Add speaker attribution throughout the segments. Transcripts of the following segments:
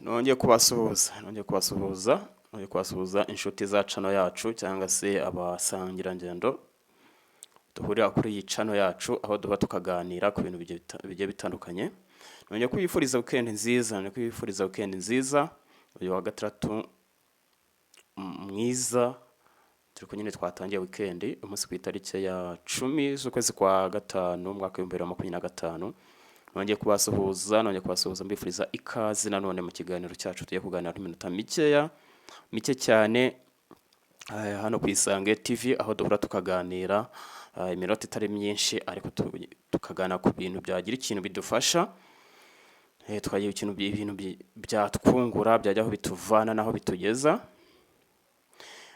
Speaker 1: nongeye kubasuhuza inshuti za cano yacu cyangwa se abasangirangendo duhurira kuri iyi cano yacu aho duba tukaganira ku bintu bigiye bitandukanye. Nongeye kwifuriza weekend nziza, uyu wa gatandatu mwiza. Turiko nyine twatangiye weekend umunsi ku itariki ya 10 z'ukwezi kwa gatanu mwaka wa 2025. Nongeye kubasuhuza mbifuriza ikaze nanone mu kiganiro cyacu tugiye kuganira iminota mike cyane hano ku Isange TV, aho duhura tukaganira iminota itari myinshi, ariko tukaganira ku bintu byagira ikintu bidufasha, twagiye ibintu byatwungura, byajyaho bituvana naho bitugeza.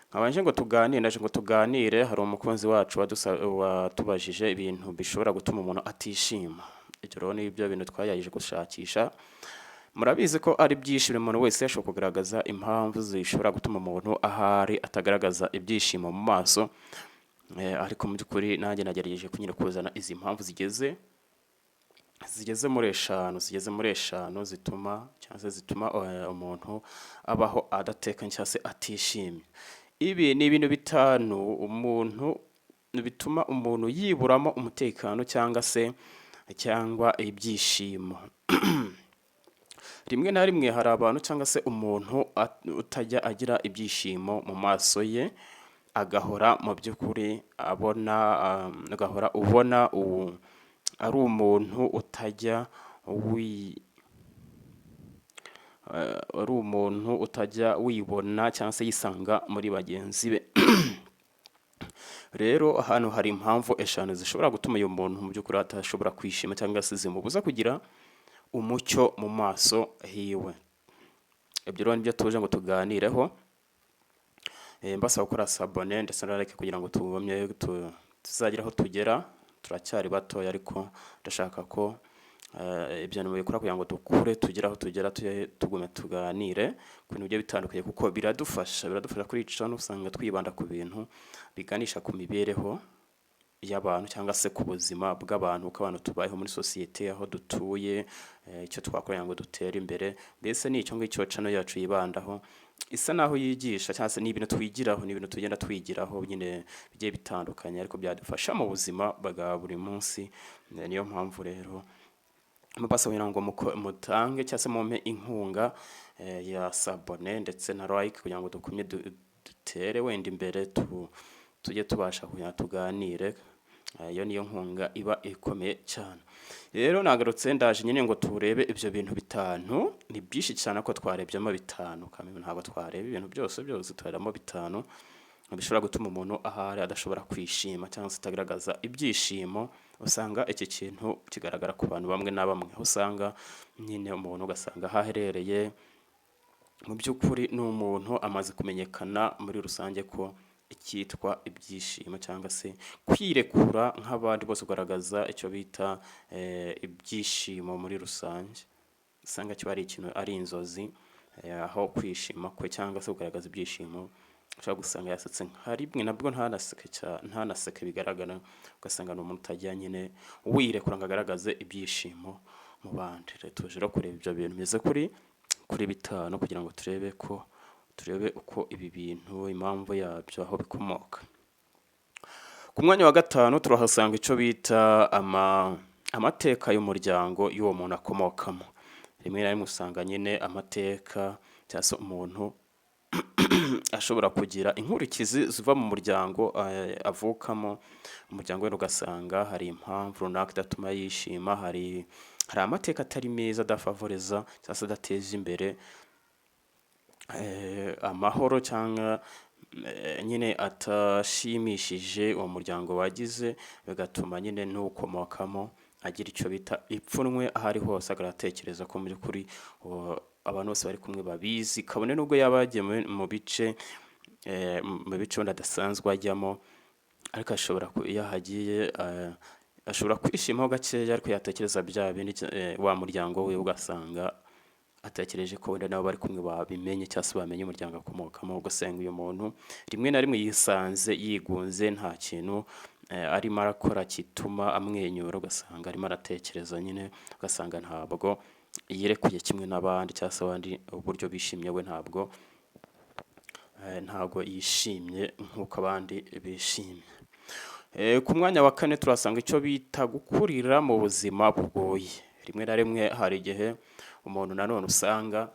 Speaker 1: Nkabanje ngo tuganire, hari umukunzi wacu watubajije ibintu bishobora gutuma umuntu atishima. Icyo rero ni ibyo bintu twayagije gushakisha. Murabizi ko ari byinshi umuntu wese yashobora kugaragaza impamvu zishobora gutuma umuntu ahari atagaragaza ibyishimo mu maso, ariko mu by'ukuri nanjye nagerageje kunyine kuzana izi mpamvu zigeze muri eshanu zituma umuntu abaho adatekanye cyangwa se atishimye. Ibi ni ibintu bitanu bituma umuntu yiburamo umutekano cyangwa ibyishimo. Rimwe na rimwe hari abantu cyangwa se umuntu utajya agira ibyishimo mu maso ye, agahora mu by'ukuri ubona ari umuntu utajya wibona cyangwa se yisanga muri bagenzi be. Rero hano hari impamvu eshanu zishobora gutuma uyu muntu mu by'ukuri atashobora kwishima cyangwa se zimubuza kugira umucyo mu maso hiwe. Ibyo rero nibyo tuje ngo tuganireho. Mbasaba gukora sabone ndetse na like kugira ngo tuzagira aho tugera. Turacyari batoya, ariko ndashaka ko ibyo nubikora kugira ngo tugera aho tugera, tugume tuganire ku bintu bigiye bitandukanye, kuko biradufasha kuri cano. Usanga twibanda ku bintu biganisha ku mibereho y'abantu cyangwa se ku buzima bw'abantu, uko abantu tubayeho muri societe aho dutuye, icyo twakorera ngo dutere imbere. Mbese ni icyo ngicyo cano yacu yibandaho, isa naho yigisha cyangwa se ni ibintu twigiraho, ni ibintu tugenda twigiraho nyine bigiye bitandukanye, ariko byadufasha mu buzima bwa buri munsi. Niyo mpamvu rero mubasaba ngo mutange cyangwa se mumpe inkunga ya sabone ndetse na like kugira ngo dukumye dutere wenda imbere, tujye tubasha kugira tuganire. Iyo niyo nkunga iba ikomeye cyane. Rero nagarutse ndaje nyine ngo turebe ibyo bintu bitanu. Ni byinshi cyane ko twarebyemo bitanu, kandi ntabwo twareba ibintu byose twaremo bitanu bishobora gutuma umuntu ahari adashobora kwishima cyangwa se atagaragaza ibyishimo. Usanga iki kintu kigaragara ku bantu bamwe na bamwe, aho usanga nyine umuntu ugasanga haherereye mu by'ukuri ni umuntu amaze kumenyekana muri rusange ko icyitwa ibyishimo cyangwa se kwirekura nk'abandi bose, kugaragaza icyo bita ibyishimo muri rusange. Usanga kiba ari ikintu, ari inzozi, aho kwishima kwe cyangwa se kugaragaza ibyishimo ushobora gusanga yasetse nka rimwe, nabwo ntanaseke bigaragara. Ugasanga ni umuntu utajya nyine wirekura ngo agaragaze ibyishimo mu bandi. Tuje kureba ibyo bintu bimeze kuri bitanu kugira ngo turebe uko ibi bintu, impamvu yabyo, aho bikomoka. Ku mwanya wa gatanu turahasanga icyo bita amateka y'umuryango y'uwo muntu akomokamo. Rimwe na rimwe usanga nyine amateka cyangwa se umuntu ashobora kugira inkurikizi ziva mu muryango avukamo. Umuryango we ugasanga hari impamvu runaka idatuma yishima, hari amateka atari meza, adafavoriza cyangwa se adateza imbere amahoro, cyangwa nyine atashimishije uwo muryango wagize, bigatuma nyine n'ukomokamo agira icyo bita ipfunwe aho ari hose, agatekereza ko mu by'ukuri abantu bose bari kumwe babizi, kabone nubwo yaba yagiye mu bice wenda adasanzwe ajyamo, ariko iyo ahagiye ashobora kwishimaho gakeya, ariko yatekereza bya bindi wa muryango we ugasanga atekereje ko wenda nabo bari kumwe babimenye cyangwa se bamenye umuryango akomokamo. Ugasanga uyu muntu rimwe na rimwe yisanze yigunze, nta kintu arimo arakora kituma amwenyura, ugasanga arimo aratekereza nyine, ugasanga ntabwo yirekuye kimwe n'abandi cyangwa se abandi uburyo bishimye, we ntabwo yishimye nk'uko abandi bishimye. Ku mwanya wa kane turasanga icyo bita gukurira mu buzima bugoye. Rimwe na rimwe hari igihe umuntu nanone usanga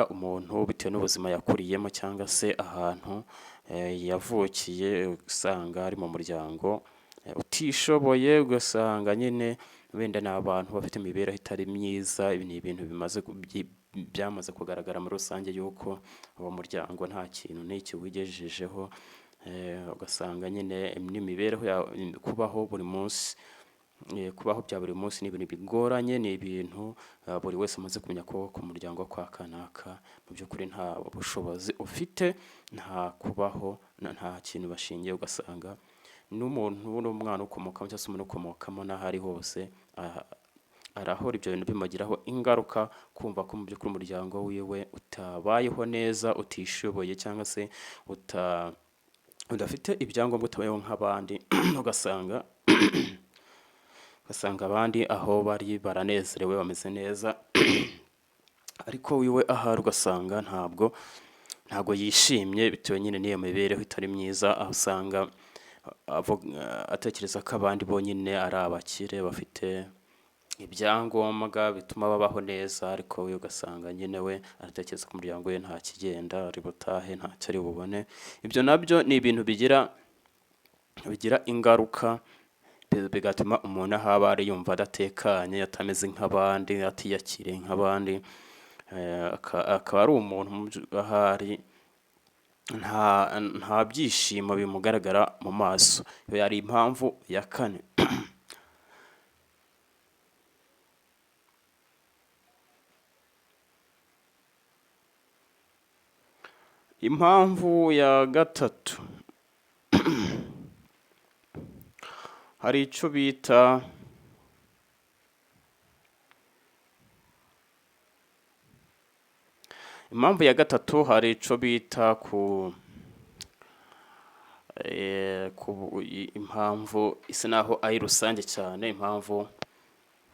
Speaker 1: umuntu bitewe n'ubuzima yakuriyemo cyangwa se ahantu yavukiye, usanga ari mu muryango utishoboye, ugasanga nyine wenda ni abantu bafite imibereho itari myiza. Ibi ni ibintu byamaze kugaragara muri rusange yuko uwo muryango nta kintu n'iki wigejejeho. Ugasanga nyine n'imibereho kubaho buri munsi, kubaho bya buri munsi ni ibintu bigoranye, ni ibintu buri wese amaze kumenya ko ku muryango kwa kanaka mu by'ukuri nta bushobozi ufite, nta kubaho, nta kintu bashingiye. Ugasanga n'umwana ukomokamo cyangwa se umuntu ukomokamo n'aho ari hose arahora ibyo bintu bimugiraho ingaruka, kumva ko mu by'ukuri umuryango wiwe utabayeho neza, utishoboye cyangwa se udafite ibyangombwa, utabayeho nk'abandi. ugasanga abandi aho bari baranezerewe, bameze neza, ariko wiwe ahari ugasanga ntabwo yishimye bitewe nyine n'iyo mibereho itari myiza. Aho usanga atekereza ko abandi bonyine ari abakire, bafite ibyangombwa bituma babaho neza, ariko we ugasanga nyine we aratekereza ko umuryango we nta kigenda, ari butahe ntacyo ari bubone. Ibyo nabyo ni ibintu bigira ingaruka, bigatuma umuntu aho aba ari yumva adatekanye, atameze nk'abandi, atiyakiriye nk'abandi. Akaba ari umuntu ahari nta byishimo bimugaragara mu maso. Iyo yari impamvu ya kane. Impamvu ya gatatu, hari icyo bita impamvu isa naho ari rusange cyane, impamvu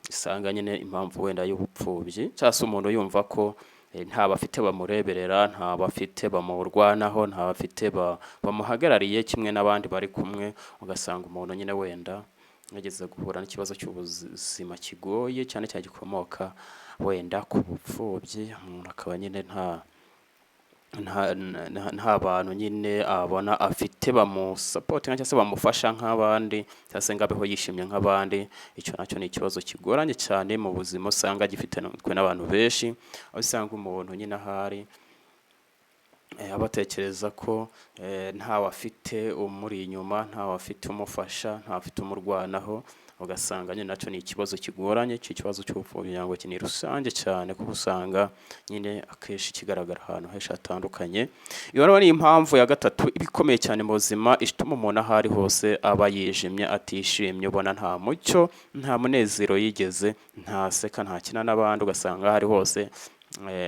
Speaker 1: isanga nyine impamvu wenda y'ubupfubyi, cyangwa se umuntu yumva ko nta bafite bamureberera, nta bafite bamurwanaho, nta bafite bamuhagarariye kimwe n'abandi bari kumwe. Ugasanga umuntu nyine wenda yageze guhura n'ikibazo cy'ubuzima kigoye, cyane cyane gikomoka wenda ku bupfubyi. Umuntu akaba nyine nta bantu nyine abona afite bamusapotinga cyangwa se bamufasha nk'abandi, cyangwa se ngo abeho yishimye nk'abandi. Icyo nacyo ni ikibazo kigoranye cyane mu buzima, usanga gifite n'abantu benshi. Aho usanga umuntu nyine ahari abatekereza ko ntawe afite umuri inyuma, ntawe afite umufasha, ntawe afite umurwanaho. Ugasanga nyine nacyo ni ikibazo kigoranye. Icyo kibazo cy'ubupfubyi ngo ni rusange cyane, kuko usanga nyine akenshi kigaragara ahantu henshi hatandukanye. Iyo rero ni impamvu ya gatatu iba ikomeye cyane mu buzima, ituma umuntu aho ari hose aba yijimye, atishimye, ubona nta mucyo, nta munezero yigeze, ntaseka, ntakina n'abandi. Ugasanga aho ari hose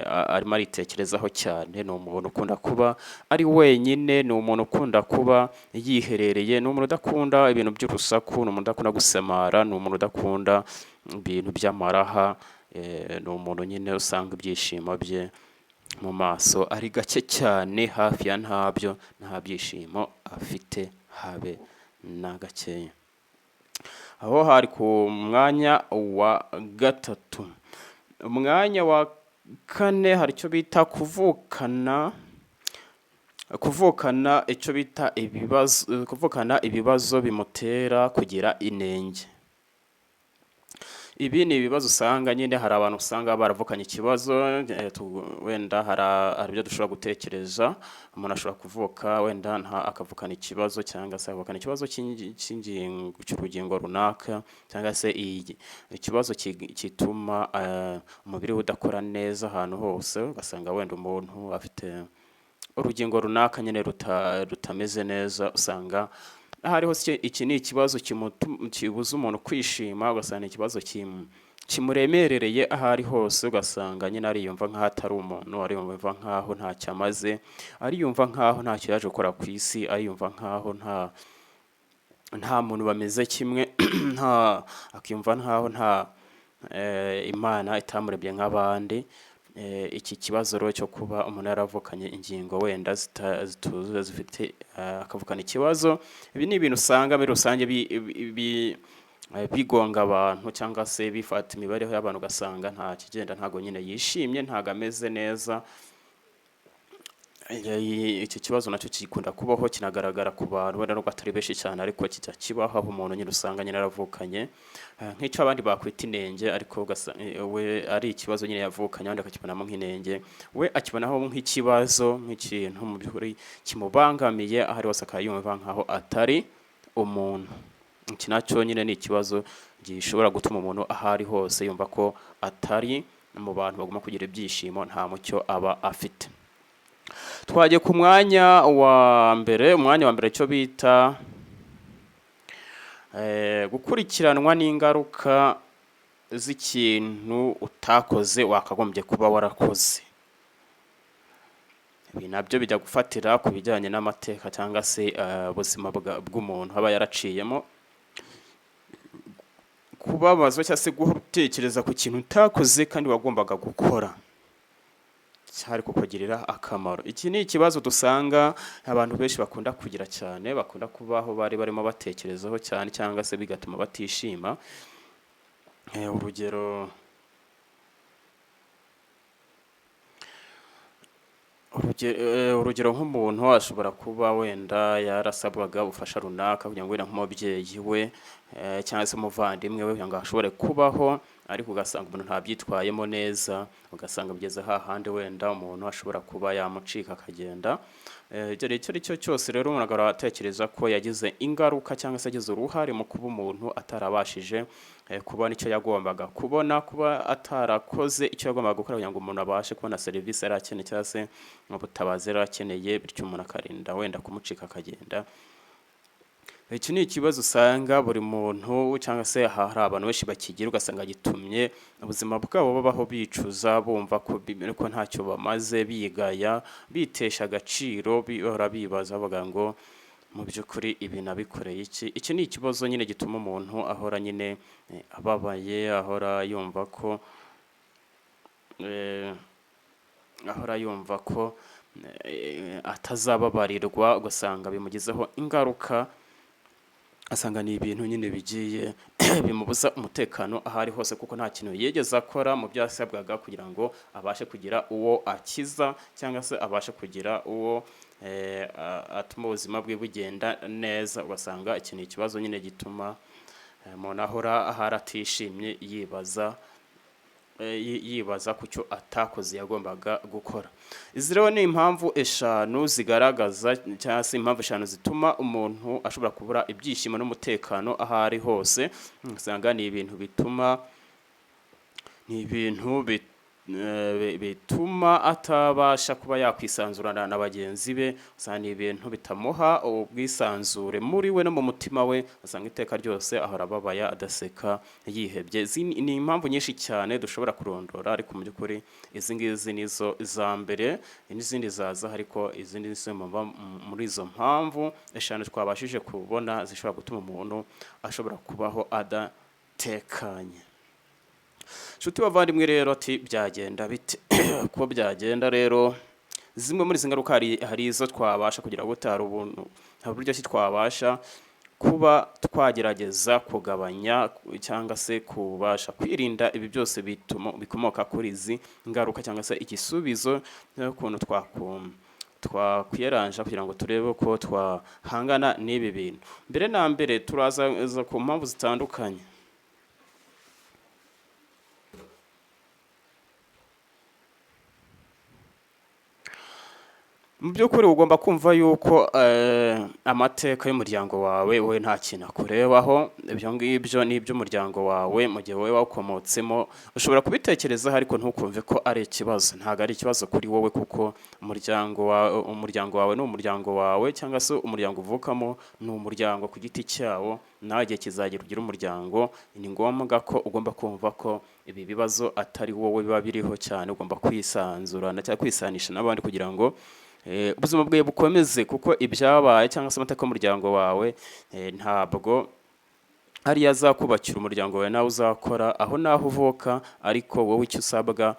Speaker 1: arimo aritekerezaho cyane. Ni umuntu ukunda kuba ari wenyine, ni umuntu ukunda kuba yiherereye, ni umuntu udakunda ibintu by'urusaku, ni umuntu udakunda gusemara, ni umuntu udakunda ibintu by'amaraha. Ni umuntu nyine usanga ibyishimo bye mu maso ari gake cyane, hafi ya ntabyo, nta byishimo afite habe na gakeya. Aho hari ku mwanya wa gatatu. Umwanya wa kane hari icyo bita kuvukana icyo bita ibibazo bimutera kugira inenge. Ibi ni ibibazo usanga nyine hari abantu usanga baravukanye ikibazo, wenda hari ibyo dushobora gutekereza. Umuntu ashobora kuvuka wenda akavukana ikibazo, cyangwa se akavukana ikibazo cy'urugingo runaka, cyangwa se ikibazo gituma umubiri we udakora neza ahantu hose. Ugasanga wenda umuntu afite urugingo runaka nyine rutameze neza. Usanga ahari hose iki ni ikibazo kibuza umuntu kwishima. Ugasanga ni ikibazo kimuremerereye aho ari hose. Ugasanga nyine ariyumva nk'aho atari umuntu, ariyumva nk'aho ntacyo amaze, ariyumva nk'aho ntacyo yaje gukora ku isi, ariyumva nk'aho nta muntu bameze kimwe, akiyumva nk'aho Imana itamuremye nk'abandi. Iki kibazo rero cyo kuba umuntu yaravukanye ingingo wenda zituzuye zifite akavukana ikibazo, ibi ni ibintu usanga muri rusange bigonga abantu cyangwa se bifata imibereho y'abantu, ugasanga nta kigenda, ntago nyine yishimye, ntago ameze neza. Iki kibazo nacyo gikunda kubaho, kinagaragara ku bantu wenda nubwo atari benshi cyane, ariko kijya kibaho aho umuntu nyine usanga nyine yaravukanye nk'icyo abandi bakwita inenge, ariko we ari ikibazo nyine yavukanye, abandi akakibonamo nk'inenge, we akibonaho nk'ikibazo, nk'ikintu mu by'ukuri kimubangamiye, aho ari hose akayumva nkaho atari umuntu. Iki nacyo nyine ni ikibazo gishobora gutuma umuntu aho ari hose yumva ko atari mu bantu bagomba kugira ibyishimo, nta mucyo aba afite. Twagiye ku mwanya wa mbere. Umwanya wa mbere cyo bita gukurikiranwa n'ingaruka z'ikintu utakoze wakagombye kuba warakoze. Ibi nabyo bijya gufatira ku bijyanye n'amateka cyangwa se ubuzima bw'umuntu aba yaraciyemo. Kubabazwa cyangwa se gutekereza ku kintu utakoze kandi wagombaga gukora, cyari kukugirira akamaro. Iki ni ikibazo dusanga abantu benshi bakunda kugira cyane, bakunda kubaho bari barimo batekerezaho cyane, cyangwa se bigatuma batishima. Urugero nk'umuntu ashobora kuba wenda yarasabwaga ubufasha runaka kugira ngo wenda nk'umubyeyi we cyangwa se umuvandimwe we kugira ngo ashobore kubaho, ariko ugasanga umuntu ntabyitwayemo neza, ugasanga bigeze hahandi wenda umuntu ashobora kuba yamucika akagenda. Icyo ari cyo cyose rero umuntu agatekereza ko yagize ingaruka cyangwa se yagize uruhare mu kuba umuntu atarabashije kubona icyo yagombaga kubona, kuba atarakoze icyo yagombaga gukora kugira ngo umuntu abashe kubona serivisi yari akeneye cyangwa se ubutabazi yari akeneye, bityo umuntu akarinda wenda kumucika akagenda. Iki ni ikibazo usanga buri muntu cyangwa se hari abantu benshi bakigira, ugasanga gitumye ubuzima bwabo babaho bicuza, bumva ko ntacyo bamaze, bigaya, bitesha agaciro, bihora bibaza bavuga ngo mu by'ukuri ibi nabikoreye iki. Iki ni ikibazo nyine gituma umuntu ahora nyine ababaye, ahora yumva ko atazababarirwa, ugasanga bimugizeho ingaruka, asanga ni ibintu nyine bigiye bimubuza umutekano aho ari hose, kuko nta kintu yigeze akora mu byo yasabwaga kugira ngo abashe kugira uwo akiza, cyangwa se abashe kugira uwo atuma ubuzima bwe bugenda neza. Ugasanga iki ni ikibazo nyine gituma umuntu ahora atishimye, yibaza ku cyo atakoze yagombaga gukora. Izi rero ni impamvu eshanu zigaragaza, cyangwa se impamvu eshanu zituma umuntu ashobora kubura ibyishimo n'umutekano aho ari hose. Usanga ni ibintu bituma atabasha kuba yakwisanzurana na bagenzi be, usanga ni ibintu bitamuha ubwisanzure muri we no mu mutima we, usanga iteka ryose ahora ababaye, adaseka, yihebye. Ni impamvu nyinshi cyane dushobora kurondora, ariko mu by'ukuri izi ngizi nizo za mbere, n'izindi zaza, ariko izindi muri izo mpamvu eshanu twabashije kubona zishobora gutuma umuntu ashobora kubaho adatekanye. Nshuti bavandimwe rero, ati byagenda bite? Ko byagenda rero, zimwe muri izi ngaruka hari izo twabasha kugira gutara ubuntu, hari uburyo ki twabasha kuba twagerageza kugabanya cyangwa se kubasha kwirinda ibi byose bikomoka kuri izi ngaruka, cyangwa se igisubizo n'ukuntu twakwiyaranja kugira ngo turebe ko twahangana n'ibi bintu. Mbere na mbere turaza ku mpamvu zitandukanye. Mu by'ukuri ugomba kumva yuko amateka y'umuryango wawe we nta kintu akurebaho. Ibyo ngibyo ni iby'umuryango wawe, mu gihe wowe wawukomotsemo ushobora kubitekerezaho, ariko ntukumve ko ari ikibazo. Ntabwo ari ikibazo kuri wowe, kuko umuryango wawe ni umuryango wawe, cyangwa se umuryango uvukamo ni umuryango ku giti cyawo. Nawe igihe kizagira ugira umuryango, ni ngombwa ko ugomba kumva ko ibi bibazo atari wowe biba biriho cyane. Ugomba kwisanzurana cyangwa kwisanisha n'abandi kugira ngo ubuzima bwawe bukomeze, kuko ibyabaye cyangwa se amateka y'umuryango wawe ntabwo hariya azakubakira umuryango wawe nawe uzakora aho naho uvuka, ariko wowe icyo usabwa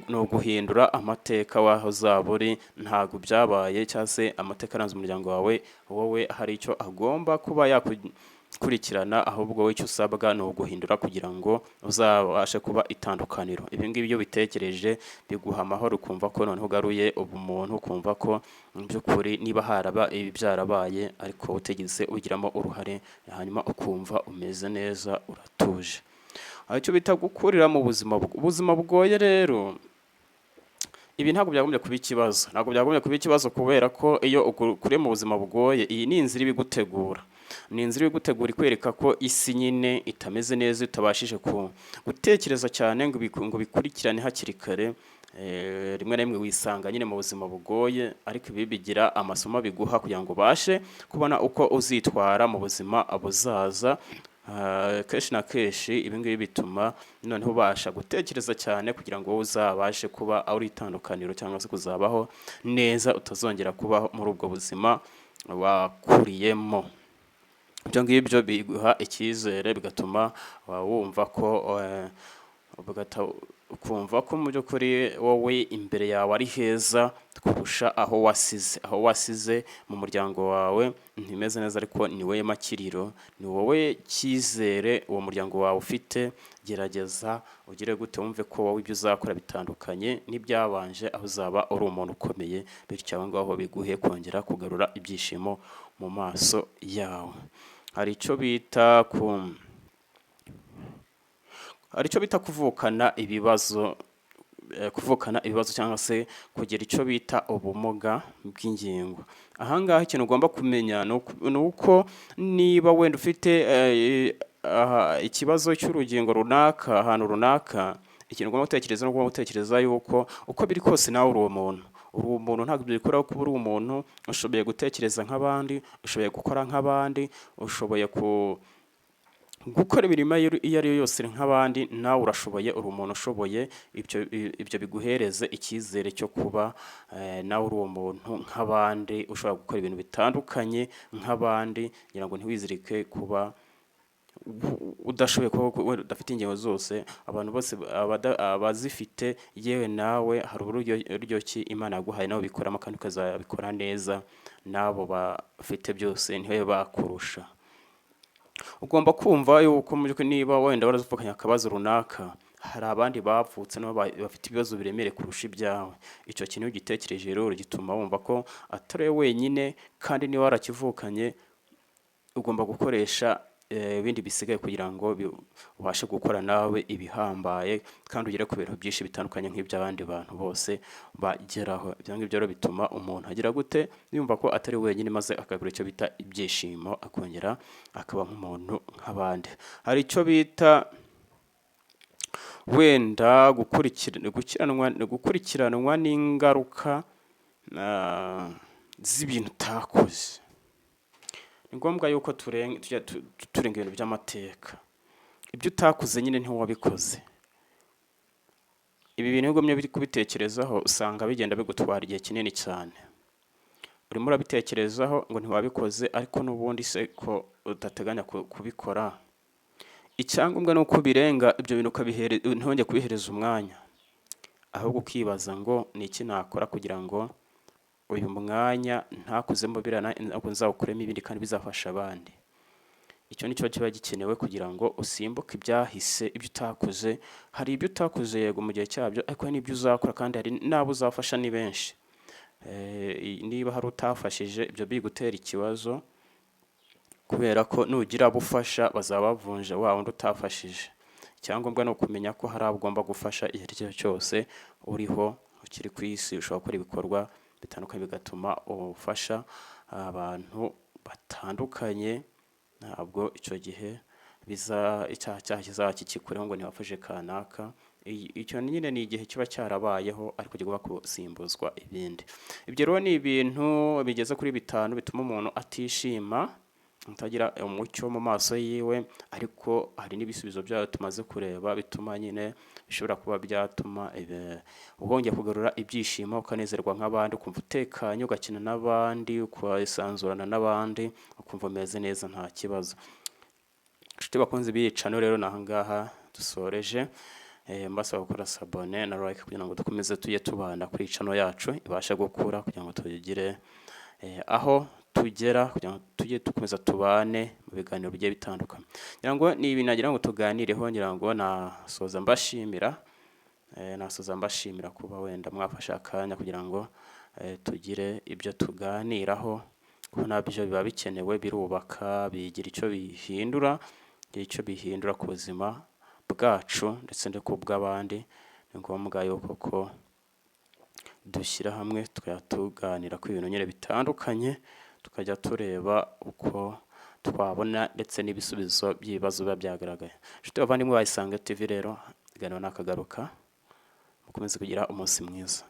Speaker 1: ni uguhindura amateka w'aho uzaba uri. Ntabwo byabaye cyangwa se amateka aranze umuryango wawe wowe hari icyo agomba kuba yakurikirana, ahubwo wowe icyo usabwa ni uguhindura kugira ngo uzabashe kuba itandukaniro. Ibi ngibi iyo bitekereje biguha amahoro, ukumva ko noneho ugaruye ubumuntu, ukumva ko mu by'ukuri niba haraba ibi byarabaye ariko utegeze ugiramo uruhare, hanyuma ukumva umeze neza, uratuje. Icyo bita gukurira mu ubuzima bugoye rero, ibi ntabwo byagombye kuba ikibazo, kubera ko iyo ukuriye mu buzima bugoye, iyi ni inzira ibigutegura, ikwereka ko isi nyine itameze neza, utabashije gutekereza cyane ngo bikurikirane hakiri kare. Rimwe na rimwe wisanga nyine mu buzima bugoye, ariko ibi bigira amasomo biguha kugira ngo ubashe kubona uko uzitwara mu buzima buzaza. Kenshi na kenshi ibi ngibi bituma noneho ubasha gutekereza cyane kugira ngo wowe uzabashe kuba ari itandukaniro cyangwa se kuzabaho neza, utazongera kubaho muri ubwo buzima wakuriyemo. Ibyo ngibyo biguha icyizere, bigatuma wumva ko ukumva ko mu by'ukuri wowe imbere yawe ari heza kurusha aho wasize mu muryango wawe ntimeze neza, ariko ni wowe makiriro, ni wowe cyizere uwo muryango wawe ufite. Gerageza ugire gute wumve ko wowe ibyo uzakora bitandukanye n'ibyabanje, aho uzaba uri umuntu ukomeye, bityo aho ngaho biguhe kongera kugarura ibyishimo mu maso yawe. Hari icyo bita kuvukana ibibazo cyangwa se kugira icyo bita ubumuga bw'ingingo. Ahangaha ikintu ugomba kumenya ni uko niba wenda ufite ikibazo cy'urugingo runaka ahantu runaka, ikintu ugomba gutekereza no gutekereza yuko uko biri kose nawe uri umuntu, ntabwo bikuraho kuba uri umuntu. Ushoboye gutekereza nk'abandi, ushoboye gukora nk'abandi, ushoboye gukora imirimo iyo ari yo yose nk'abandi, nawe urashoboye, uri umuntu ushoboye. Ibyo biguhereze icyizere cyo kuba nawe uri umuntu nk'abandi, ushobora gukora ibintu bitandukanye nk'abandi, kugira ngo ntiwizirike kuba udashoboye, kuba udafite ingingo zose. Abantu bose abazifite, yewe nawe hari uburyo ki Imana yaguhaye nawe bikoramo kandi ukazabikora neza. N'abo bafite byose ntibabe bakurusha. Ugomba kumva yuko mu by'ukuri niba wenda warazupfukanye akabazo runaka, hari abandi bapfutse nabo bafite ibibazo biremereye kurusha ibyawe. Icyo kintu iyo ugitekereje rero gituma wumva ko atari wowe wenyine, kandi niba warakivukanye ugomba gukoresha ibindi bisigaye kugira ngo ubashe gukora nawe ibihambaye, kandi ugere ku bintu byinshi bitandukanye nk'iby'abandi bantu bose bageraho. Ibyo ngibyo rero bituma umuntu agira gute, yumva ko atari wenyine, maze akagura icyo bita ibyishimo, akongera akaba nk'umuntu nk'abandi. Hari icyo bita wenda gukurikiranwa n'ingaruka z'ibintu utakoze. Ni ngombwa yuko turenga ibintu by'amateka. Ibyo utakoze nyine ntiwabikoze. Ibi bintu iyo ugumye kubitekerezaho, usanga bigenda bigutwara igihe kinini cyane. Urimo urabitekerezaho ngo ntiwabikoze, ariko n'ubundi se ko udateganya kubikora. Icyangombwa ni uko birenga ibyo bintu ntongeye kubihereza umwanya, ahubwo ukibaza ngo ni iki nakora kugira ngo uyu mwanya ntakuzemo birana, nzawukuremo ibindi kandi bizafasha abandi. Icyo ni cyo kiba gikenewe kugira ngo usimbuke ibyahise, ibyo utakoze. Hari ibyo utakoze yego mu gihe cyabyo, ariko hari n'ibyo uzakora kandi hari n'abo uzafasha ni benshi. Niba hari utafashije, ibyo bigutera ikibazo, kubera ko nugira abo ufasha bazaba bavunje wa wundi utafashije. Icyangombwa ni ukumenya ko hari abo ugomba gufasha igihe icyo cyose uriho, ukiri ku isi. Ushobora gukora ibikorwa bitandukanye bigatuma ufasha abantu batandukanye. Ntabwo icyo gihe icyaha kizaba kikikureho ngo ntiwafashe kanaka. Icyo nyine ni igihe kiba cyarabayeho, ariko kigomba gusimbuzwa ibindi. Ibyo rero ni ibintu bigeze kuri 5 bituma umuntu atishima, utagira umucyo mu maso yiwe. Ariko hari n'ibisubizo byayo tumaze kureba bituma nyine bishobora kuba byatuma ubongera kugarura ibyishimo, ukanezerwa nk'abandi, ukumva utekanye, ugakina n'abandi, ukisanzurana n'abandi, ukumva umeze neza nta kibazo. inshuti bakunze b'iyicano rero nahangaha dusoreje, mbasaba gukora sabone na like kugira ngo dukomeze tujye tubana kuri icano yacu ibasha gukura kugira ngo tugire aho tugera, kugira ngo tujye dukomeza tubane mu biganiro bigiye bitandukanye. Ngira ngo ni ibintu nagira ngo tuganireho, ngira ngo nasoza mbashimira kuba wenda mwafashe akanya kugira ngo tugire ibyo tuganiraho, kuko nabyo biba bikenewe, birubaka, bigira icyo bihindura ku buzima bwacu ndetse no ku bw'abandi. Ni ngombwa yuko ko dushyira hamwe tukajya tuganira ku bintu nyine bitandukanye, tukajya tureba uko twabona ndetse n'ibisubizo by'ibibazo biba byagaragaye. Inshuti bavandimwe ba Isange TV rero, ikiganiro nakagaruka, mukomeze kugira umunsi mwiza.